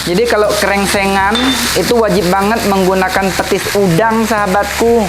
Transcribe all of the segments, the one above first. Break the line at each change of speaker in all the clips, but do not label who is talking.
Jadi kalau krengsengan itu wajib banget menggunakan petis udang, sahabatku.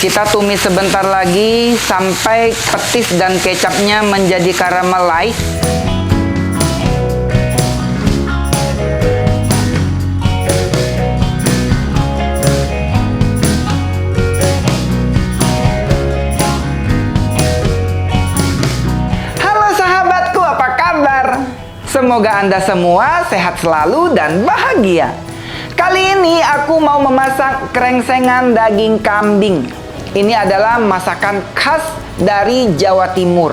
Kita tumis sebentar lagi sampai petis dan kecapnya menjadi caramelize. Semoga Anda semua sehat selalu dan bahagia. Kali ini aku mau memasak krengsengan daging kambing. Ini adalah masakan khas dari Jawa Timur.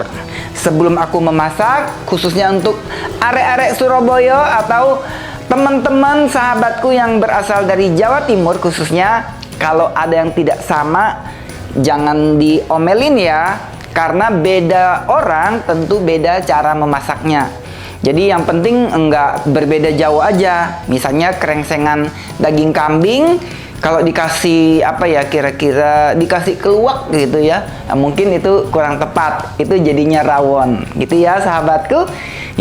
Sebelum aku memasak, khususnya untuk arek-arek Surabaya atau teman-teman sahabatku yang berasal dari Jawa Timur khususnya, kalau ada yang tidak sama, jangan diomelin ya. Karena beda orang tentu beda cara memasaknya. Jadi yang penting enggak berbeda jauh aja. Misalnya krengsengan daging kambing, kalau dikasih apa ya, kira-kira dikasih keluak gitu ya, nah, mungkin itu kurang tepat. Itu jadinya rawon gitu ya sahabatku.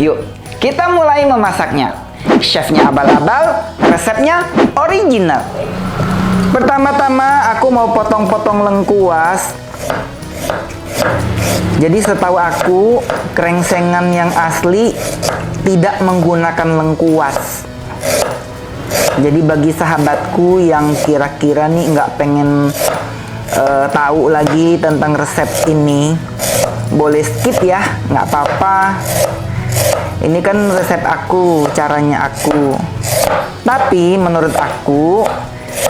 Yuk kita mulai memasaknya. Chefnya abal-abal, resepnya original. Pertama-tama aku mau potong-potong lengkuas. Jadi setahu aku krengsengan yang asli tidak menggunakan lengkuas. Jadi bagi sahabatku yang kira-kira nih nggak pengen tahu lagi tentang resep ini, boleh skip ya, nggak apa-apa. Ini kan resep aku, caranya aku. Tapi menurut aku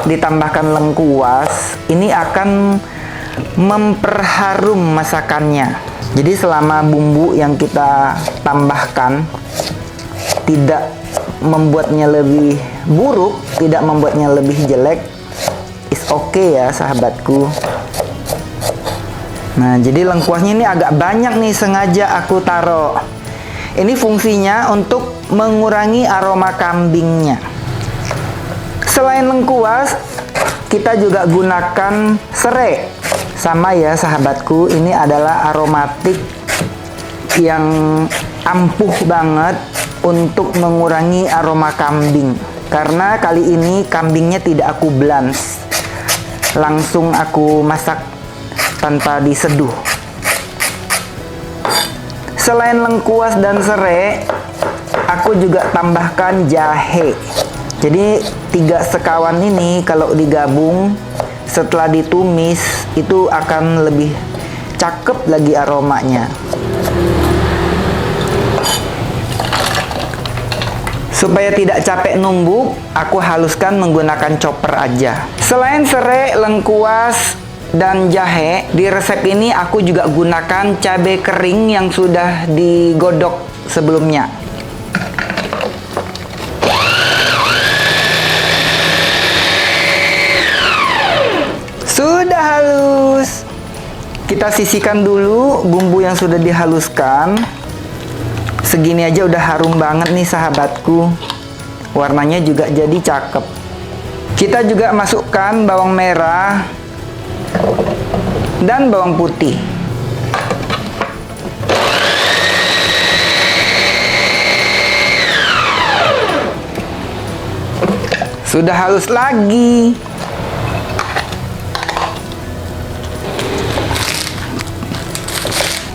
ditambahkan lengkuas ini akan memperharum masakannya. Jadi selama bumbu yang kita tambahkan tidak membuatnya lebih buruk, tidak membuatnya lebih jelek, is okay ya sahabatku. Nah, jadi lengkuasnya ini agak banyak nih, sengaja aku taruh. Ini fungsinya untuk mengurangi aroma kambingnya. Selain lengkuas, kita juga gunakan serai. Sama ya sahabatku, ini adalah aromatik yang ampuh banget untuk mengurangi aroma kambing. Karena kali ini kambingnya tidak aku blends, langsung aku masak tanpa diseduh. Selain lengkuas dan serai, aku juga tambahkan jahe. Jadi 3 sekawan ini kalau digabung setelah ditumis itu akan lebih cakep lagi aromanya. Supaya tidak capek numbuk, aku haluskan menggunakan chopper aja. Selain serai, lengkuas, dan jahe, di resep ini aku juga gunakan cabai kering yang sudah digodok sebelumnya. Sudah halus. Kita sisihkan dulu bumbu yang sudah dihaluskan. Segini aja udah harum banget nih sahabatku. Warnanya juga jadi cakep. Kita juga masukkan bawang merah dan bawang putih. Sudah halus lagi.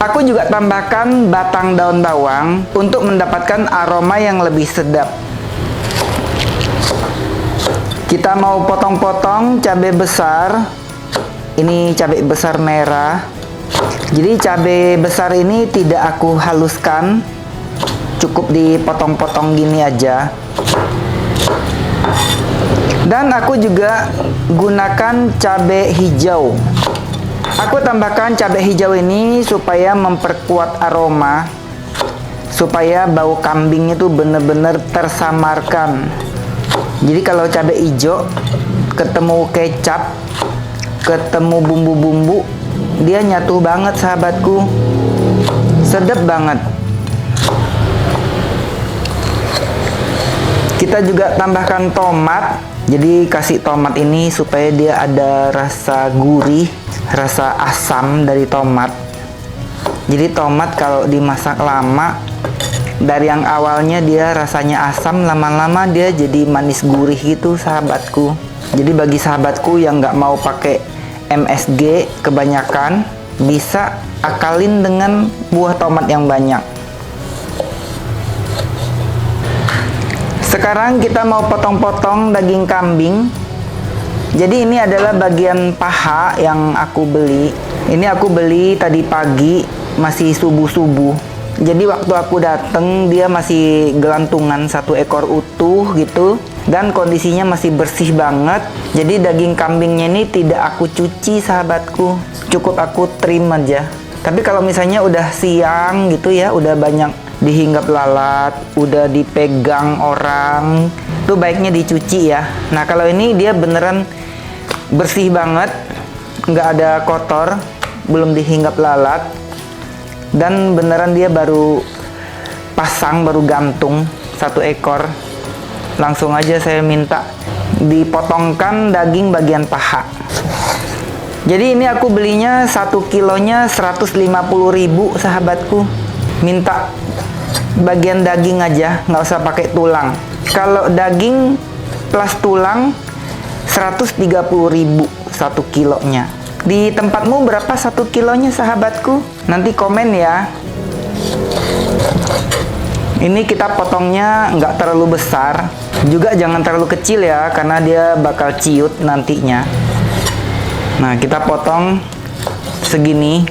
Aku juga tambahkan batang daun bawang untuk mendapatkan aroma yang lebih sedap. Kita mau potong-potong cabai besar. Ini cabai besar merah. Jadi cabai besar ini tidak aku haluskan, cukup dipotong-potong gini aja. Dan aku juga gunakan cabai hijau. Aku tambahkan cabai hijau ini supaya memperkuat aroma, supaya bau kambing itu benar-benar tersamarkan. Jadi kalau cabai hijau ketemu kecap, ketemu bumbu-bumbu, dia nyatu banget sahabatku, sedap banget. Kita juga tambahkan tomat. Jadi kasih tomat ini supaya dia ada rasa gurih, rasa asam dari tomat. Jadi tomat kalau dimasak lama Dari yang awalnya dia rasanya asam, lama-lama dia jadi manis gurih gitu sahabatku. Jadi bagi sahabatku yang nggak mau pakai MSG kebanyakan, bisa akalin dengan buah tomat yang banyak. Sekarang kita mau potong-potong daging kambing. Jadi ini adalah bagian paha yang aku beli. Ini aku beli tadi pagi, masih subuh-subuh. Jadi waktu aku dateng dia masih gelantungan, satu ekor utuh gitu, dan kondisinya masih bersih banget. Jadi daging kambingnya ini tidak aku cuci sahabatku, cukup aku trim aja. Tapi kalau misalnya udah siang gitu ya, udah banyak dihinggap lalat, udah dipegang orang, tuh baiknya dicuci ya. Nah kalau ini dia beneran bersih banget, nggak ada kotor, belum dihinggap lalat, dan beneran dia baru pasang, baru gantung satu ekor. Langsung aja saya minta dipotongkan daging bagian paha. Jadi ini aku belinya 1 kilonya 150.000 sahabatku. Minta bagian daging aja, nggak usah pakai tulang. Kalau daging plus tulang 130.000 1 kilonya. Di tempatmu berapa 1 kilonya sahabatku? Nanti komen ya. Ini kita potongnya nggak terlalu besar, juga jangan terlalu kecil ya, karena dia bakal ciut nantinya. Nah kita potong segini.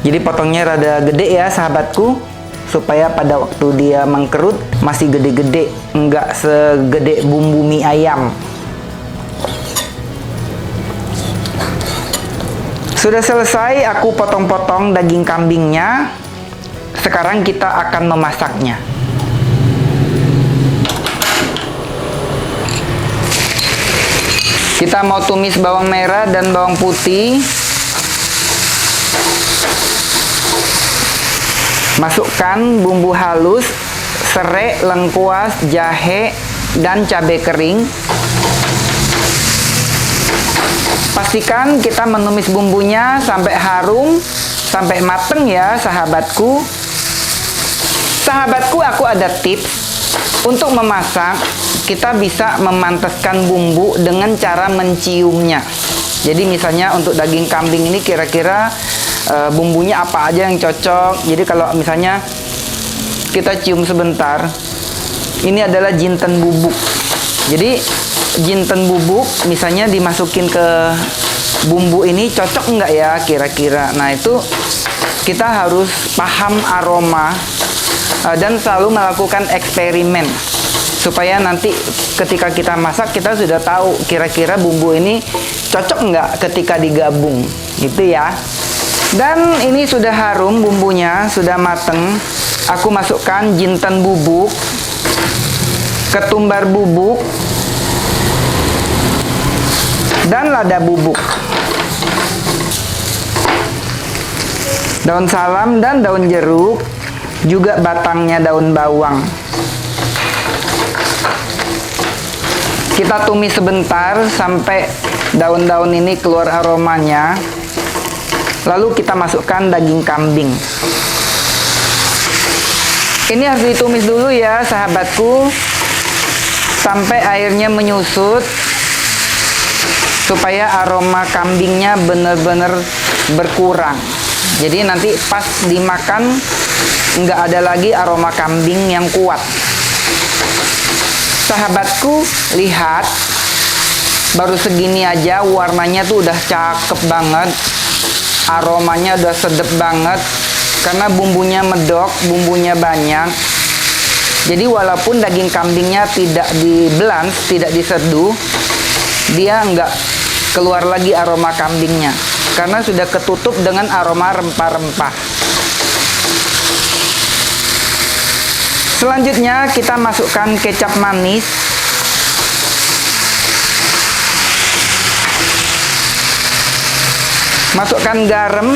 Jadi potongnya rada gede ya sahabatku, supaya pada waktu dia mengkerut masih gede-gede, nggak segede bumbu mie ayam. Sudah selesai aku potong-potong daging kambingnya. Sekarang kita akan memasaknya. Kita mau tumis bawang merah dan bawang putih. Masukkan bumbu halus, serai, lengkuas, jahe, dan cabai kering. Pastikan kita menumis bumbunya sampai harum, sampai mateng ya sahabatku. Sahabatku, aku ada tips untuk memasak. Kita bisa memanteskan bumbu dengan cara menciumnya. Jadi misalnya untuk daging kambing ini kira-kira bumbunya apa aja yang cocok. Jadi kalau misalnya kita cium sebentar, ini adalah jinten bubuk. Jadi jinten bubuk misalnya dimasukin ke bumbu ini cocok nggak ya kira-kira. Nah itu kita harus paham aroma dan selalu melakukan eksperimen supaya nanti ketika kita masak kita sudah tahu kira-kira bumbu ini cocok nggak ketika digabung gitu ya. Dan ini sudah harum, bumbunya sudah mateng. Aku masukkan jinten bubuk, ketumbar bubuk, dan lada bubuk, daun salam dan daun jeruk, juga batangnya daun bawang. Kita tumis sebentar sampai daun-daun ini keluar aromanya. Lalu kita masukkan daging kambing. Ini harus ditumis dulu ya sahabatku, sampai airnya menyusut, supaya aroma kambingnya benar-benar berkurang. Jadi nanti pas dimakan nggak ada lagi aroma kambing yang kuat. Sahabatku, lihat, baru segini aja warnanya tuh udah cakep banget, aromanya udah sedep banget karena bumbunya medok, bumbunya banyak. Jadi walaupun daging kambingnya tidak di-blend, tidak diseduh, dia nggak keluar lagi aroma kambingnya karena sudah ketutup dengan aroma rempah-rempah. Selanjutnya kita masukkan kecap manis, masukkan garam,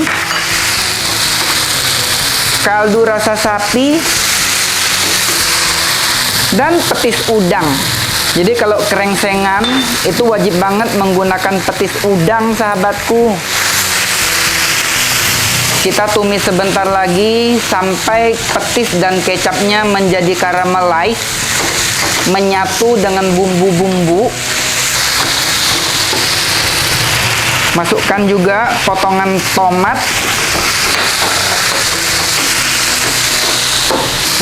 kaldu rasa sapi, dan petis udang. Jadi kalau krengsengan itu wajib banget menggunakan petis udang sahabatku. Kita tumis sebentar lagi sampai petis dan kecapnya menjadi caramelize, menyatu dengan bumbu-bumbu. Masukkan juga potongan tomat.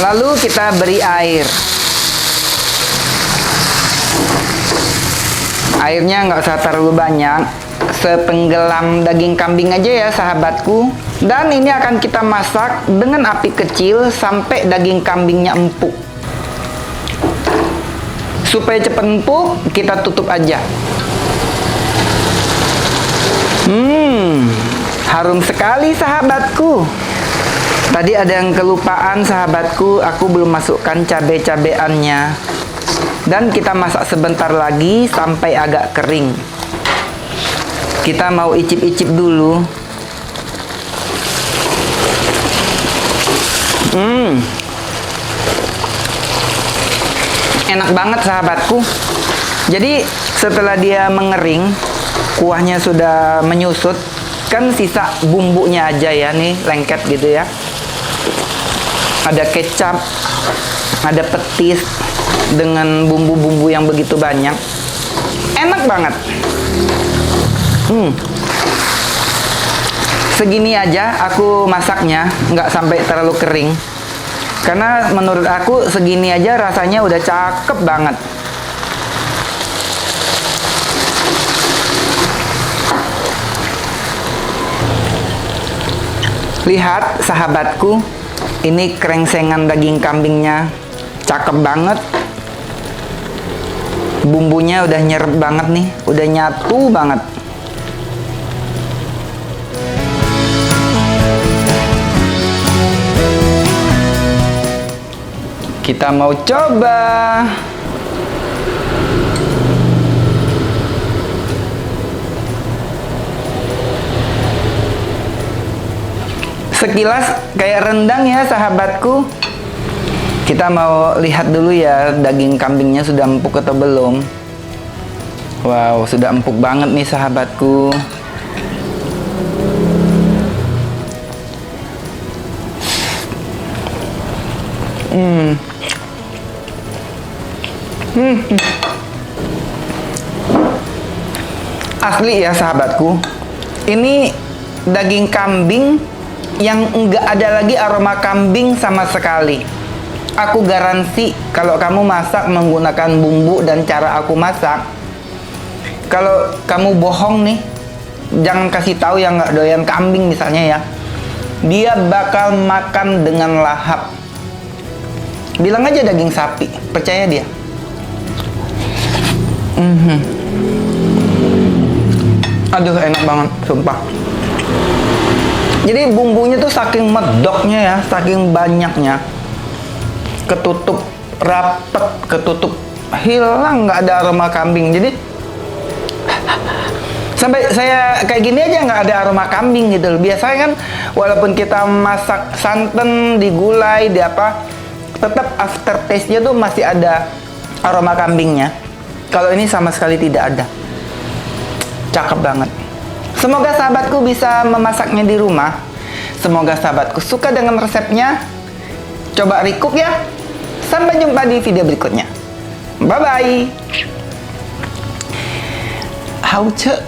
Lalu kita beri air. Airnya nggak usah terlalu banyak, setenggelam daging kambing aja ya sahabatku. Dan ini akan kita masak dengan api kecil sampai daging kambingnya empuk. Supaya cepat empuk, kita tutup aja. Harum sekali sahabatku. Tadi ada yang kelupaan sahabatku, aku belum masukkan cabai-cabeannya. Dan kita masak sebentar lagi sampai agak kering. Kita mau icip-icip dulu. Enak banget sahabatku. Jadi setelah dia mengering, kuahnya sudah menyusut, kan sisa bumbunya aja ya, nih lengket gitu ya. Ada kecap, ada petis dengan bumbu-bumbu yang begitu banyak. Enak banget. Segini aja aku masaknya, nggak sampai terlalu kering. Karena menurut aku segini aja rasanya udah cakep banget. Lihat sahabatku, ini krengsengan daging kambingnya cakep banget. Bumbunya udah nyerep banget nih, udah nyatu banget. Kita mau coba. Sekilas kayak rendang ya sahabatku. Kita mau lihat dulu ya daging kambingnya sudah empuk atau belum. Wow, sudah empuk banget nih sahabatku. Asli ya sahabatku, ini daging kambing yang enggak ada lagi aroma kambing sama sekali. Aku garansi kalau kamu masak menggunakan bumbu dan cara aku masak, kalau kamu bohong nih, jangan kasih tahu yang nggak doyan kambing misalnya ya, dia bakal makan dengan lahap. Bilang aja daging sapi, percaya dia. Aduh, enak banget, sumpah. Jadi bumbunya tuh saking medoknya ya, saking banyaknya, ketutup rapet, ketutup hilang, nggak ada aroma kambing. Jadi sampai saya kayak gini aja nggak ada aroma kambing gitu loh. Biasanya kan walaupun kita masak santan, digulai, di apa, tetap aftertaste-nya tuh masih ada aroma kambingnya. Kalau ini sama sekali tidak ada. Cakep banget. Semoga sahabatku bisa memasaknya di rumah. Semoga sahabatku suka dengan resepnya. Coba recook ya. Sampai jumpa di video berikutnya. Bye-bye. Hauce.